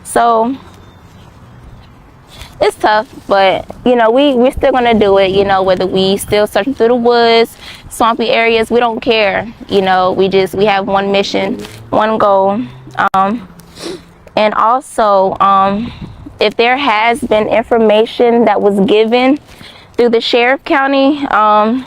So it's tough, but we're still gonna do it. Whether we still searching through the woods, swampy areas, we don't care. We have one mission, one goal. And also, if there has been information that was given through the sheriff county, and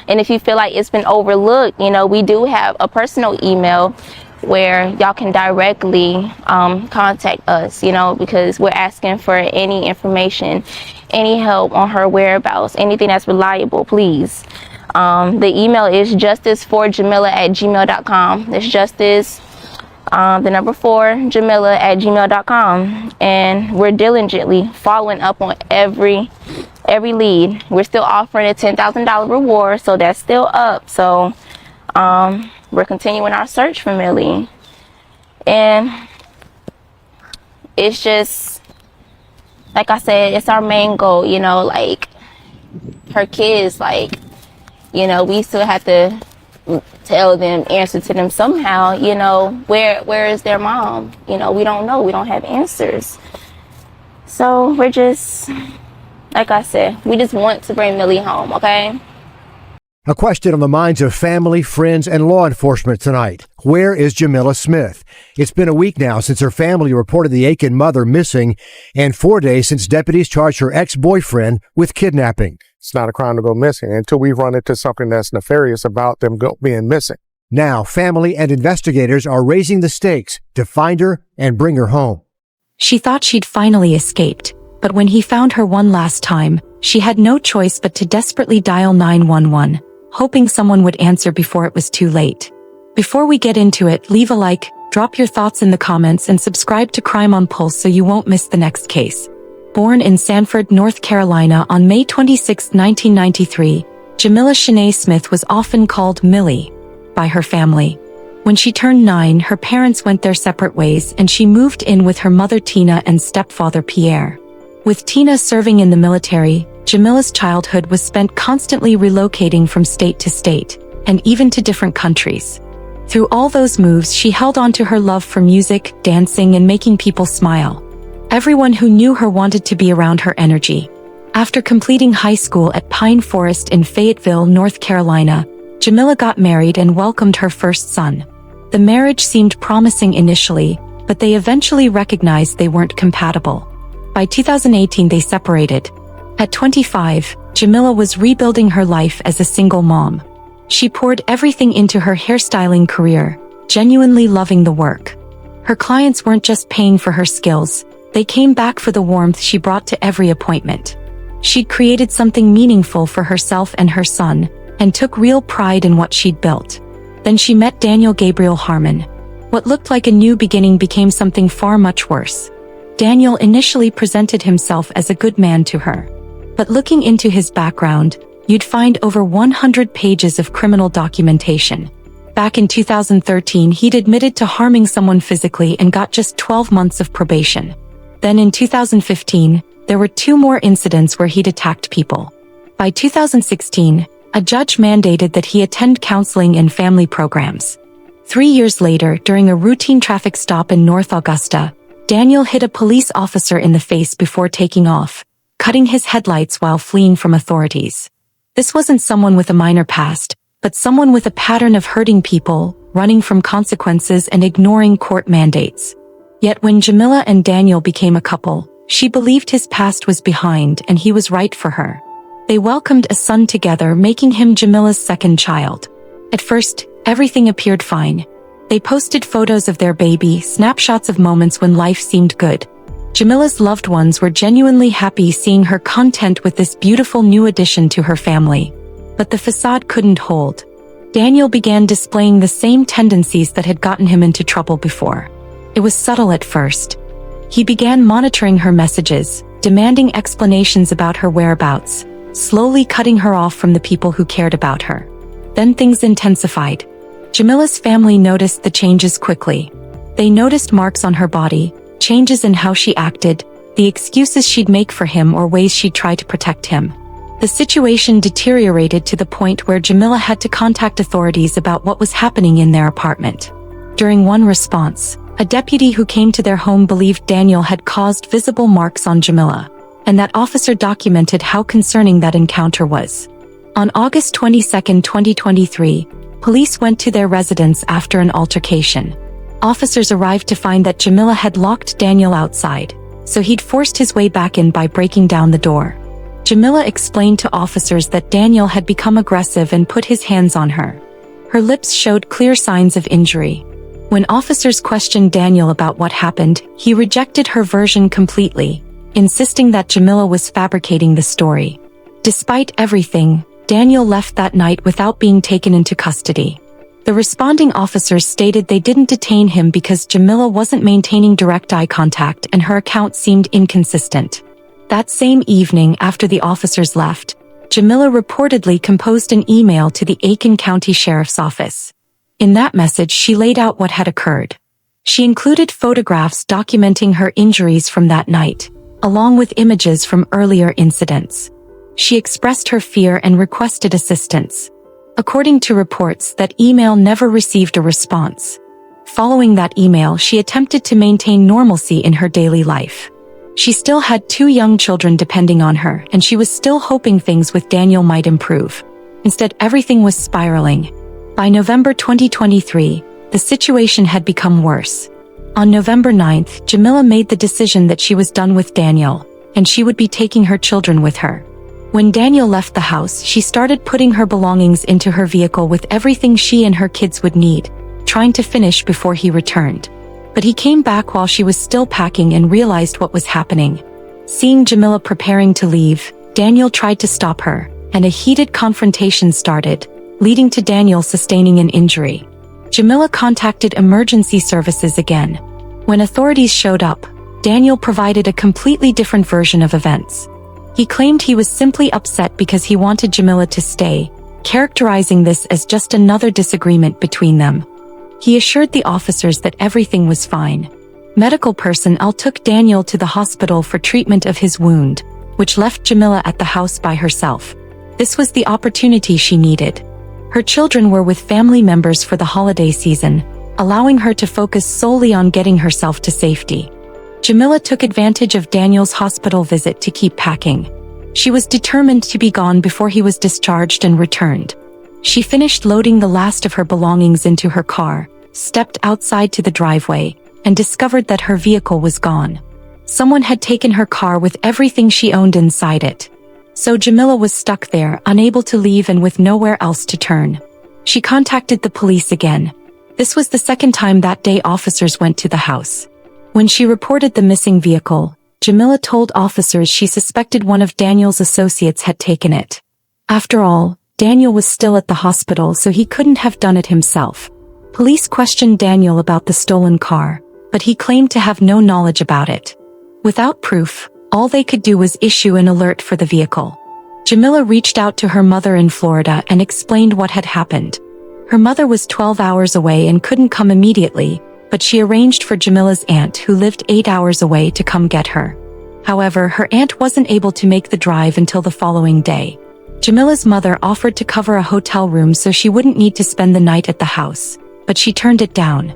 if you feel like it's been overlooked, we do have a personal email where y'all can directly contact us, because we're asking for any information, any help on her whereabouts, anything that's reliable, please. The email is justiceforjamilla@gmail.com. It's justice, the number 4, Jamilla@gmail.com. And we're diligently following up on every lead. We're still offering a $10,000 reward, so that's still up. So we're continuing our search for Millie, and it's just like I said, it's our main goal. Like her kids, we still have to tell them, answer to them somehow. Where is their mom? We don't know. We don't have answers. So we're just, like I said, we just want to bring Millie home. Okay. A question on the minds of family, friends, and law enforcement tonight. Where is Jamilla Smith? It's been a week now since her family reported the Aiken mother missing, and 4 days since deputies charged her ex-boyfriend with kidnapping. It's not a crime to go missing until we run into something that's nefarious about them being missing. Now, family and investigators are raising the stakes to find her and bring her home. She thought she'd finally escaped, but when he found her one last time, she had no choice but to desperately dial 911. Hoping someone would answer before it was too late. Before we get into it, leave a like, drop your thoughts in the comments, and subscribe to Crime on Pulse so you won't miss the next case. Born in Sanford, North Carolina on May 26, 1993, Jamilla Shanae Smith was often called Millie by her family. When she turned 9, her parents went their separate ways and she moved in with her mother Tina and stepfather Pierre. With Tina serving in the military, Jamilla's childhood was spent constantly relocating from state to state, and even to different countries. Through all those moves, she held on to her love for music, dancing, and making people smile. Everyone who knew her wanted to be around her energy. After completing high school at Pine Forest in Fayetteville, North Carolina, Jamilla got married and welcomed her first son. The marriage seemed promising initially, but they eventually recognized they weren't compatible. By 2018, they separated. At 25, Jamilla was rebuilding her life as a single mom. She poured everything into her hairstyling career, genuinely loving the work. Her clients weren't just paying for her skills, they came back for the warmth she brought to every appointment. She'd created something meaningful for herself and her son, and took real pride in what she'd built. Then she met Daniel Gabriel Harmon. What looked like a new beginning became something far much worse. Daniel initially presented himself as a good man to her. But looking into his background, you'd find over 100 pages of criminal documentation. Back in 2013, he'd admitted to harming someone physically and got just 12 months of probation. Then in 2015, there were 2 more incidents where he'd attacked people. By 2016, a judge mandated that he attend counseling and family programs. 3 years later, during a routine traffic stop in North Augusta, Daniel hit a police officer in the face before taking off, cutting his headlights while fleeing from authorities. This wasn't someone with a minor past, but someone with a pattern of hurting people, running from consequences, and ignoring court mandates. Yet when Jamilla and Daniel became a couple, she believed his past was behind and he was right for her. They welcomed a son together, making him Jamilla's second child. At first, everything appeared fine. They posted photos of their baby, snapshots of moments when life seemed good. Jamilla's loved ones were genuinely happy seeing her content with this beautiful new addition to her family. But the facade couldn't hold. Daniel began displaying the same tendencies that had gotten him into trouble before. It was subtle at first. He began monitoring her messages, demanding explanations about her whereabouts, slowly cutting her off from the people who cared about her. Then things intensified. Jamilla's family noticed the changes quickly. They noticed marks on her body, changes in how she acted, the excuses she'd make for him or ways she'd try to protect him. The situation deteriorated to the point where Jamilla had to contact authorities about what was happening in their apartment. During one response, A deputy who came to their home believed Daniel had caused visible marks on Jamilla, and that officer documented how concerning that encounter was. On August 22, 2023, police went to their residence after an altercation. Officers arrived to find that Jamilla had locked Daniel outside, so he'd forced his way back in by breaking down the door. Jamilla explained to officers that Daniel had become aggressive and put his hands on her. Her lips showed clear signs of injury. When officers questioned Daniel about what happened, he rejected her version completely, insisting that Jamilla was fabricating the story. Despite everything, Daniel left that night without being taken into custody. The responding officers stated they didn't detain him because Jamilla wasn't maintaining direct eye contact and her account seemed inconsistent. That same evening after the officers left, Jamilla reportedly composed an email to the Aiken County Sheriff's Office. In that message, she laid out what had occurred. She included photographs documenting her injuries from that night, along with images from earlier incidents. She expressed her fear and requested assistance. According to reports, that email never received a response. Following that email, she attempted to maintain normalcy in her daily life. She still had 2 young children depending on her, and she was still hoping things with Daniel might improve. Instead, everything was spiraling. By November 2023, the situation had become worse. On November 9th, Jamilla made the decision that she was done with Daniel, and she would be taking her children with her. When Daniel left the house, she started putting her belongings into her vehicle with everything she and her kids would need, trying to finish before he returned. But he came back while she was still packing and realized what was happening. Seeing Jamilla preparing to leave, Daniel tried to stop her, and a heated confrontation started, leading to Daniel sustaining an injury. Jamilla contacted emergency services again. When authorities showed up, Daniel provided a completely different version of events. He claimed he was simply upset because he wanted Jamilla to stay, characterizing this as just another disagreement between them. He assured the officers that everything was fine. Medical personnel took Daniel to the hospital for treatment of his wound, which left Jamilla at the house by herself. This was the opportunity she needed. Her children were with family members for the holiday season, allowing her to focus solely on getting herself to safety. Jamilla took advantage of Daniel's hospital visit to keep packing. She was determined to be gone before he was discharged and returned. She finished loading the last of her belongings into her car, stepped outside to the driveway, and discovered that her vehicle was gone. Someone had taken her car with everything she owned inside it. So Jamilla was stuck there, unable to leave and with nowhere else to turn. She contacted the police again. This was the second time that day officers went to the house. When she reported the missing vehicle, Jamilla told officers she suspected one of Daniel's associates had taken it. After all, Daniel was still at the hospital, so he couldn't have done it himself. Police questioned Daniel about the stolen car, but he claimed to have no knowledge about it. Without proof, all they could do was issue an alert for the vehicle. Jamilla reached out to her mother in Florida and explained what had happened. Her mother was 12 hours away and couldn't come immediately, but she arranged for Jamilla's aunt, who lived 8 hours away, to come get her. However, her aunt wasn't able to make the drive until the following day. Jamilla's mother offered to cover a hotel room so she wouldn't need to spend the night at the house, but she turned it down.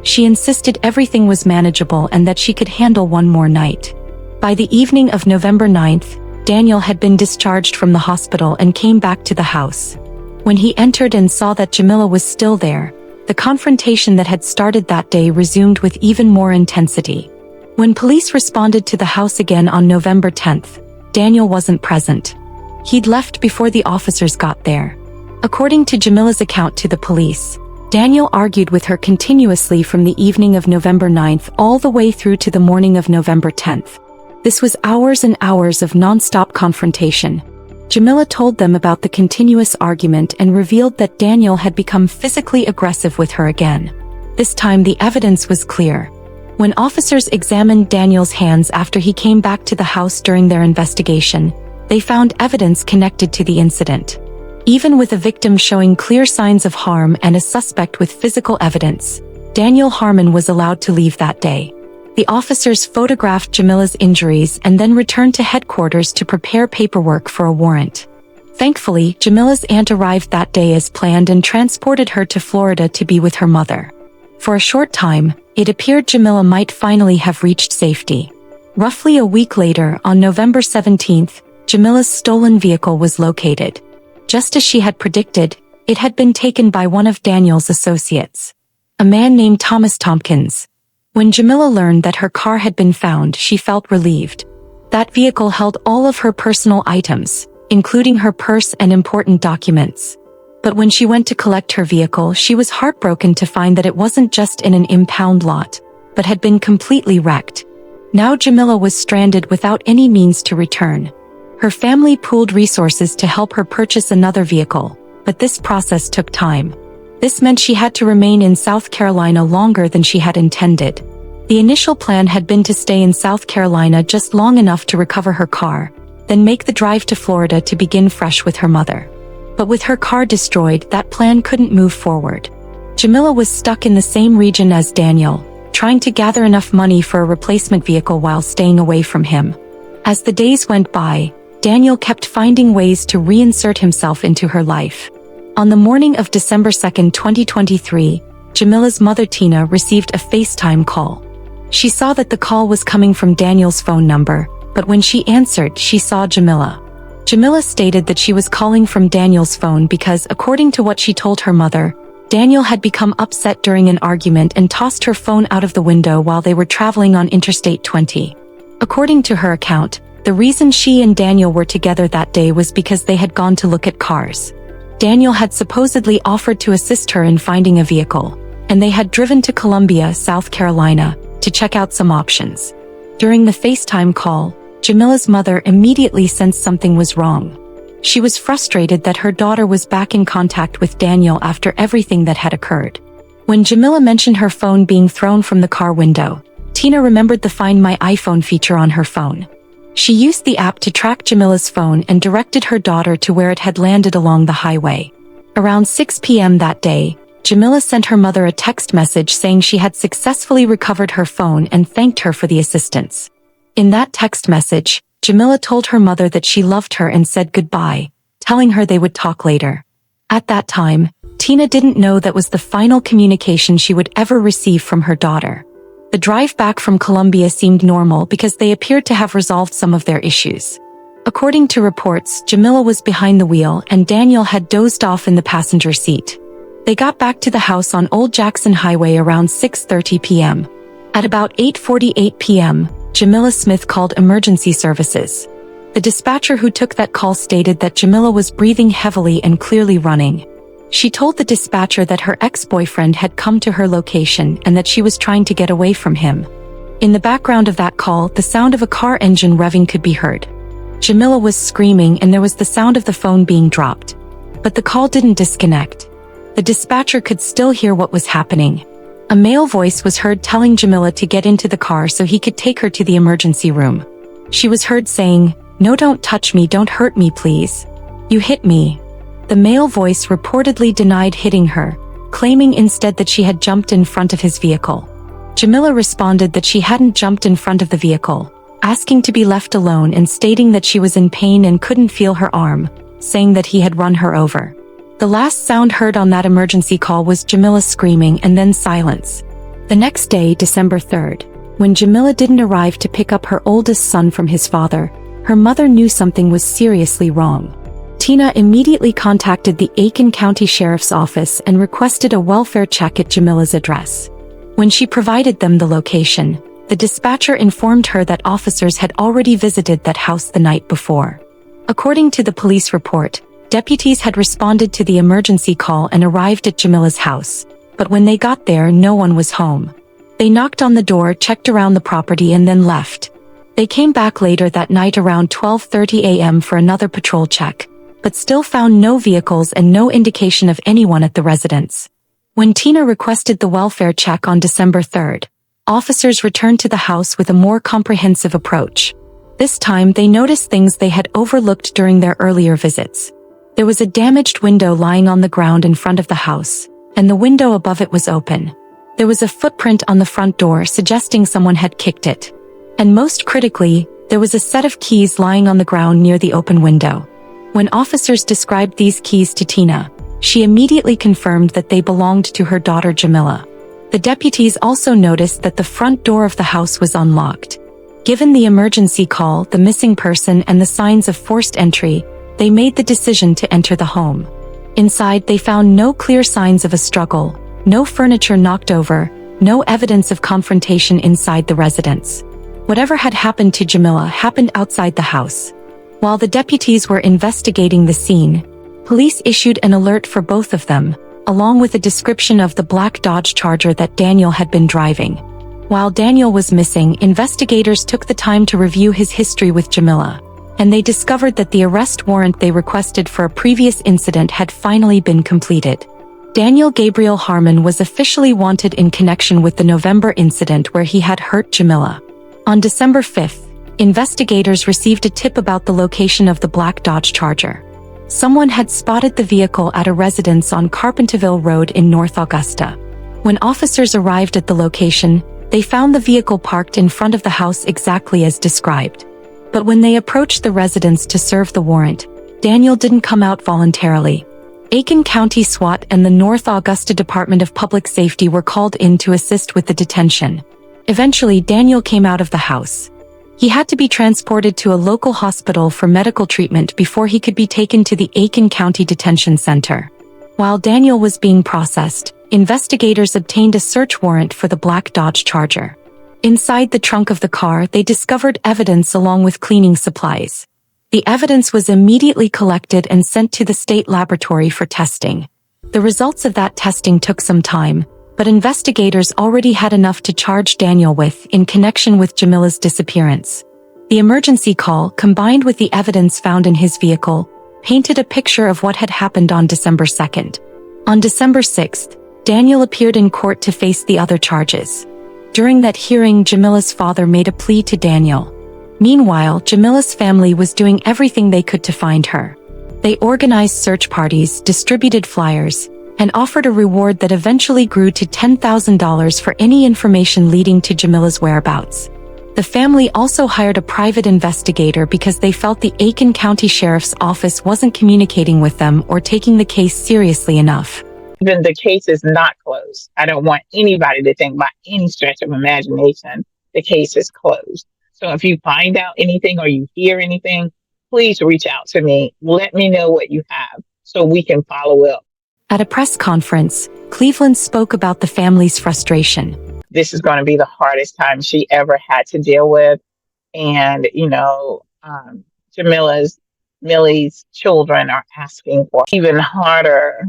She insisted everything was manageable and that she could handle one more night. By the evening of November 9th, Daniel had been discharged from the hospital and came back to the house. When he entered and saw that Jamilla was still there, the confrontation that had started that day resumed with even more intensity. When police responded to the house again on November 10th, Daniel wasn't present. He'd left before the officers got there. According to Jamilla's account to the police, Daniel argued with her continuously from the evening of November 9th all the way through to the morning of November 10th. This was hours and hours of non-stop confrontation. Jamilla told them about the continuous argument and revealed that Daniel had become physically aggressive with her again. This time the evidence was clear. When officers examined Daniel's hands after he came back to the house during their investigation, they found evidence connected to the incident. Even with a victim showing clear signs of harm and a suspect with physical evidence, Daniel Harmon was allowed to leave that day. The officers photographed Jamilla's injuries and then returned to headquarters to prepare paperwork for a warrant. Thankfully, Jamilla's aunt arrived that day as planned and transported her to Florida to be with her mother. For a short time, it appeared Jamilla might finally have reached safety. Roughly a week later, on November 17th, Jamilla's stolen vehicle was located. Just as she had predicted, it had been taken by one of Daniel's associates, a man named Thomas Tompkins. When Jamilla learned that her car had been found, she felt relieved. That vehicle held all of her personal items, including her purse and important documents. But when she went to collect her vehicle, she was heartbroken to find that it wasn't just in an impound lot, but had been completely wrecked. Now Jamilla was stranded without any means to return. Her family pooled resources to help her purchase another vehicle, but this process took time. This meant she had to remain in South Carolina longer than she had intended. The initial plan had been to stay in South Carolina just long enough to recover her car, then make the drive to Florida to begin fresh with her mother. But with her car destroyed, that plan couldn't move forward. Jamilla was stuck in the same region as Daniel, trying to gather enough money for a replacement vehicle while staying away from him. As the days went by, Daniel kept finding ways to reinsert himself into her life. On the morning of December 2, 2023, Jamilla's mother Tina received a FaceTime call. She saw that the call was coming from Daniel's phone number, but when she answered, she saw Jamilla. Jamilla stated that she was calling from Daniel's phone because, according to what she told her mother, Daniel had become upset during an argument and tossed her phone out of the window while they were traveling on Interstate 20. According to her account, the reason she and Daniel were together that day was because they had gone to look at cars. Daniel had supposedly offered to assist her in finding a vehicle, and they had driven to Columbia, South Carolina, to check out some options. During the FaceTime call, Jamilla's mother immediately sensed something was wrong. She was frustrated that her daughter was back in contact with Daniel after everything that had occurred. When Jamilla mentioned her phone being thrown from the car window, Tina remembered the Find My iPhone feature on her phone. She used the app to track Jamilla's phone and directed her daughter to where it had landed along the highway. Around 6 p.m. that day, Jamilla sent her mother a text message saying she had successfully recovered her phone and thanked her for the assistance. In that text message, Jamilla told her mother that she loved her and said goodbye, telling her they would talk later. At that time, Tina didn't know that was the final communication she would ever receive from her daughter. The drive back from Columbia seemed normal because they appeared to have resolved some of their issues. According to reports, Jamilla was behind the wheel and Daniel had dozed off in the passenger seat. They got back to the house on Old Jackson Highway around 6:30 p.m. At about 8:48 p.m., Jamilla Smith called emergency services. The dispatcher who took that call stated that Jamilla was breathing heavily and clearly running. She told the dispatcher that her ex-boyfriend had come to her location and that she was trying to get away from him. In the background of that call, the sound of a car engine revving could be heard. Jamilla was screaming and there was the sound of the phone being dropped. But the call didn't disconnect. The dispatcher could still hear what was happening. A male voice was heard telling Jamilla to get into the car so he could take her to the emergency room. She was heard saying, "No, don't touch me, don't hurt me, please. You hit me." The male voice reportedly denied hitting her, claiming instead that she had jumped in front of his vehicle. Jamilla responded that she hadn't jumped in front of the vehicle, asking to be left alone and stating that she was in pain and couldn't feel her arm, saying that he had run her over. The last sound heard on that emergency call was Jamilla screaming and then silence. The next day, December 3rd, when Jamilla didn't arrive to pick up her oldest son from his father, her mother knew something was seriously wrong. Tina immediately contacted the Aiken County Sheriff's Office and requested a welfare check at Jamilla's address. When she provided them the location, the dispatcher informed her that officers had already visited that house the night before. According to the police report, deputies had responded to the emergency call and arrived at Jamilla's house, but when they got there, no one was home. They knocked on the door, checked around the property, and then left. They came back later that night around 12:30 a.m. for another patrol check, but still found no vehicles and no indication of anyone at the residence. When Tina requested the welfare check on December 3rd, officers returned to the house with a more comprehensive approach. This time, they noticed things they had overlooked during their earlier visits. There was a damaged window lying on the ground in front of the house, and the window above it was open. There was a footprint on the front door suggesting someone had kicked it. And most critically, there was a set of keys lying on the ground near the open window. When officers described these keys to Tina, she immediately confirmed that they belonged to her daughter Jamilla. The deputies also noticed that the front door of the house was unlocked. Given the emergency call, the missing person, and the signs of forced entry, they made the decision to enter the home. Inside, they found no clear signs of a struggle, no furniture knocked over, no evidence of confrontation inside the residence. Whatever had happened to Jamilla happened outside the house. While the deputies were investigating the scene, police issued an alert for both of them, along with a description of the black Dodge Charger that Daniel had been driving. While Daniel was missing, investigators took the time to review his history with Jamilla, and they discovered that the arrest warrant they requested for a previous incident had finally been completed. Daniel Gabriel Harmon was officially wanted in connection with the November incident where he had hurt Jamilla. On December 5th, investigators received a tip about the location of the black Dodge Charger. Someone had spotted the vehicle at a residence on Carpenterville Road in North Augusta. When officers arrived at the location, they found the vehicle parked in front of the house exactly as described. But when they approached the residence to serve the warrant, Daniel didn't come out voluntarily. Aiken County SWAT and the North Augusta Department of Public Safety were called in to assist with the detention. Eventually, Daniel came out of the house. He had to be transported to a local hospital for medical treatment before he could be taken to the Aiken County Detention Center. While Daniel was being processed, investigators obtained a search warrant for the black Dodge Charger. Inside the trunk of the car, they discovered evidence along with cleaning supplies. The evidence was immediately collected and sent to the state laboratory for testing. The results of that testing took some time, but investigators already had enough to charge Daniel with in connection with Jamilla's disappearance. The emergency call, combined with the evidence found in his vehicle, painted a picture of what had happened on December 2nd. On December 6th, Daniel appeared in court to face the other charges. During that hearing, Jamilla's father made a plea to Daniel. Meanwhile, Jamilla's family was doing everything they could to find her. They organized search parties, distributed flyers, and offered a reward that eventually grew to $10,000 for any information leading to Jamilla's whereabouts. The family also hired a private investigator because they felt the Aiken County Sheriff's Office wasn't communicating with them or taking the case seriously enough. Even the case is not closed. I don't want anybody to think by any stretch of imagination the case is closed. So if you find out anything or you hear anything, please reach out to me. Let me know what you have so we can follow up. At a press conference, Cleveland spoke about the family's frustration. This is going to be the hardest time she ever had to deal with. And, Millie's children are asking for even harder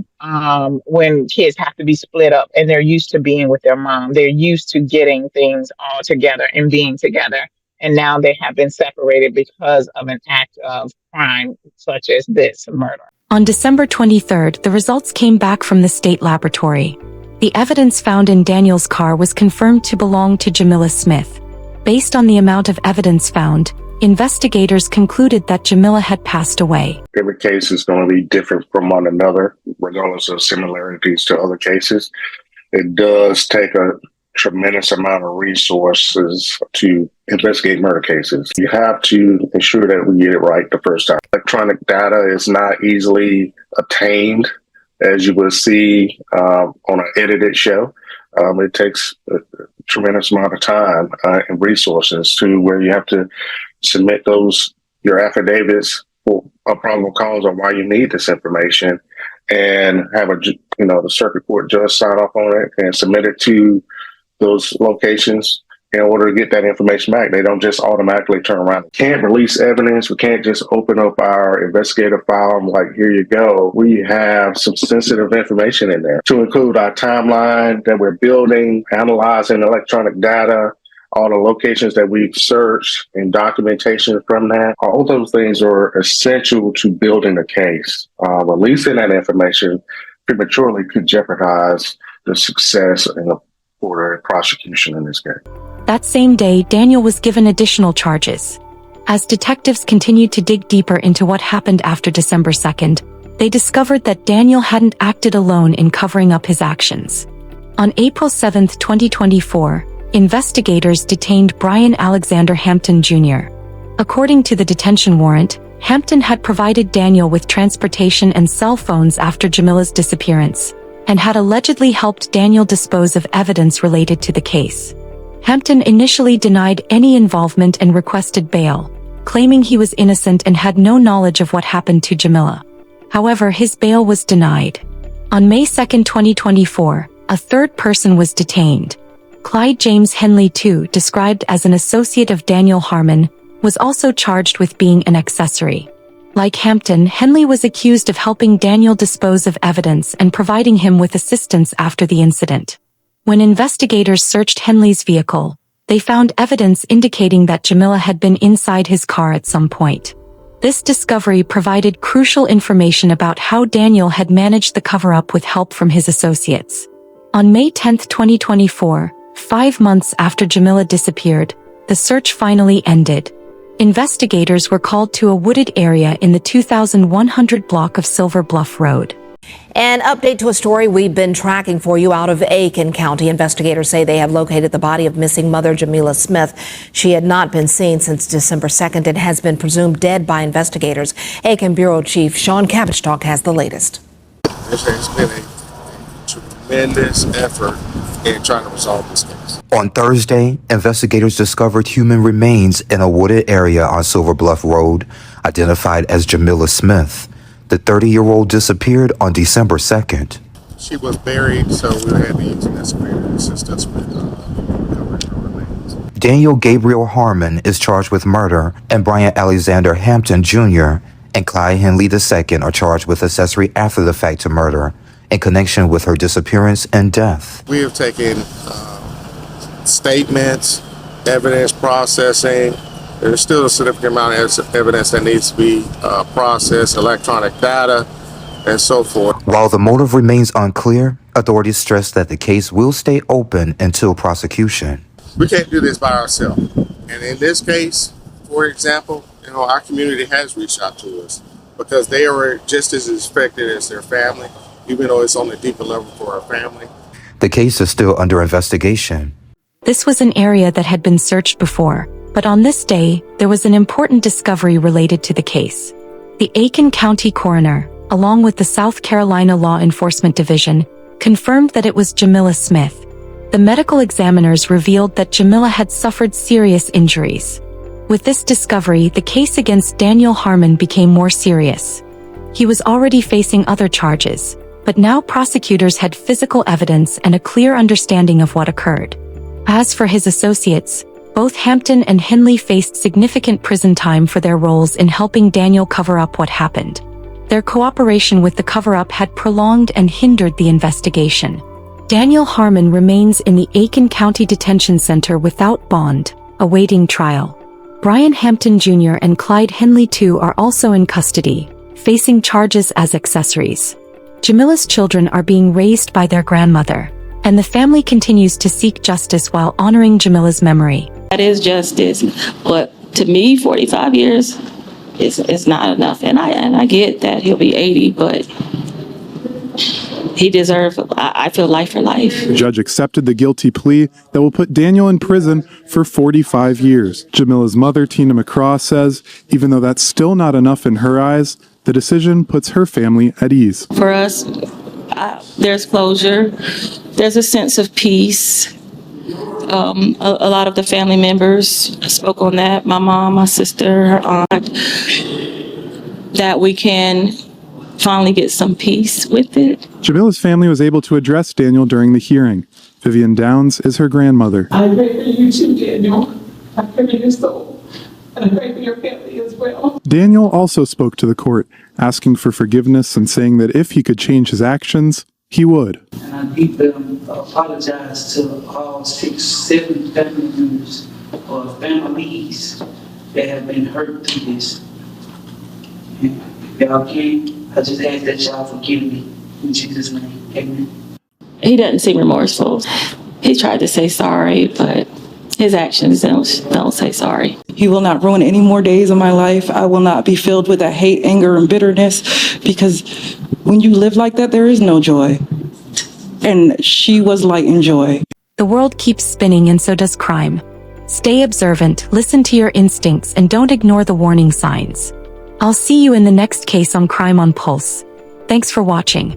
when kids have to be split up and they're used to being with their mom. They're used to getting things all together and being together. And now they have been separated because of an act of crime such as this murder. On December 23rd, the results came back from the state laboratory. The evidence found in Daniel's car was confirmed to belong to Jamilla Smith. Based on the amount of evidence found, investigators concluded that Jamilla had passed away. Every case is going to be different from one another, regardless of similarities to other cases. It does take a tremendous amount of resources to investigate murder cases. You have to ensure that we get it right the first time. Electronic data is not easily attained, as you will see on an edited show. It takes a tremendous amount of time and resources to where you have to submit your affidavits for a probable cause of why you need this information, and have the circuit court judge sign off on it and submit it to those locations in order to get that information back. They don't just automatically turn around. We can't release evidence. We can't just open up our investigative file and like, here you go. We have some sensitive information in there to include our timeline that we're building, analyzing electronic data, all the locations that we've searched and documentation from that. All those things are essential to building a case. Releasing that information prematurely could jeopardize the success for a prosecution in this case. That same day, Daniel was given additional charges. As detectives continued to dig deeper into what happened after December 2nd, they discovered that Daniel hadn't acted alone in covering up his actions. On April 7, 2024, investigators detained Brian Alexander Hampton Jr. According to the detention warrant, Hampton had provided Daniel with transportation and cell phones after Jamilla's disappearance. and had allegedly helped Daniel dispose of evidence related to the case. Hampton initially denied any involvement and requested bail, claiming he was innocent and had no knowledge of what happened to Jamilla. However, his bail was denied. On May 2, 2024, a third person was detained. Clyde James Henley II, described as an associate of Daniel Harmon, was also charged with being an accessory. Like Hampton, Henley was accused of helping Daniel dispose of evidence and providing him with assistance after the incident. When investigators searched Henley's vehicle, they found evidence indicating that Jamilla had been inside his car at some point. This discovery provided crucial information about how Daniel had managed the cover-up with help from his associates. On May 10, 2024, 5 months after Jamilla disappeared, the search finally ended. Investigators were called to a wooded area in the 2100 block of Silver Bluff Road. An update to a story we've been tracking for you out of Aiken County. Investigators say they have located the body of missing mother Jamilla Smith. She had not been seen since December 2nd and has been presumed dead by investigators. Aiken Bureau Chief Sean Cabbage has the latest. This has been a tremendous effort in trying to resolve this case. On Thursday, investigators discovered human remains in a wooded area on Silver Bluff Road, identified as Jamilla Smith. The 30-year-old disappeared on December 2nd. She was buried, so we had to use an excavator to assist us with covering her remains. Daniel Gabriel Harmon is charged with murder, and Brian Alexander Hampton Jr. and Clyde Henley II are charged with accessory after the fact to murder in connection with her disappearance and death. We have taken statements, evidence processing. There's still a significant amount of evidence that needs to be processed, electronic data, and so forth. While the motive remains unclear, authorities stress that the case will stay open until prosecution. We can't do this by ourselves. And in this case, for example, our community has reached out to us because they are just as affected as their family, even though it's on a deeper level for our family. The case is still under investigation. This was an area that had been searched before, but on this day, there was an important discovery related to the case. The Aiken County coroner, along with the South Carolina Law Enforcement Division, confirmed that it was Jamilla Smith. The medical examiners revealed that Jamilla had suffered serious injuries. With this discovery, the case against Daniel Harmon became more serious. He was already facing other charges, but now prosecutors had physical evidence and a clear understanding of what occurred. As for his associates, both Hampton and Henley faced significant prison time for their roles in helping Daniel cover up what happened. Their cooperation with the cover-up had prolonged and hindered the investigation. Daniel Harmon remains in the Aiken County Detention Center without bond, awaiting trial. Brian Hampton Jr. and Clyde Henley II are also in custody, facing charges as accessories. Jamilla's children are being raised by their grandmother, and the family continues to seek justice while honoring Jamilla's memory. That is justice, but to me, 45 years is not enough. And I get that he'll be 80, but he deserves, I feel, life for life. The judge accepted the guilty plea that will put Daniel in prison for 45 years. Jamilla's mother, Tina McCraw, says even though that's still not enough in her eyes, the decision puts her family at ease. For us, there's closure. There's a sense of peace. A lot of the family members spoke on that. My mom, my sister, her aunt, that we can finally get some peace with it. Jamilla's family was able to address Daniel during the hearing. Vivian Downs is her grandmother. I pray for you too, Daniel. I pray for your soul. And I pray for your family as well. Daniel also spoke to the court, asking for forgiveness and saying that if he could change his actions, he would. And I deeply apologize to all 6, 7 family members or families that have been hurt through this. And if y'all can, I just ask that y'all forgive me. In Jesus' name, amen. He doesn't seem remorseful. He tried to say sorry, but his actions don't say sorry. He will not ruin any more days of my life. I will not be filled with that hate, anger, and bitterness, because when you live like that, there is no joy. And she was light and joy. The world keeps spinning, and so does crime. Stay observant, listen to your instincts, and don't ignore the warning signs. I'll see you in the next case on Crime on Pulse. Thanks for watching.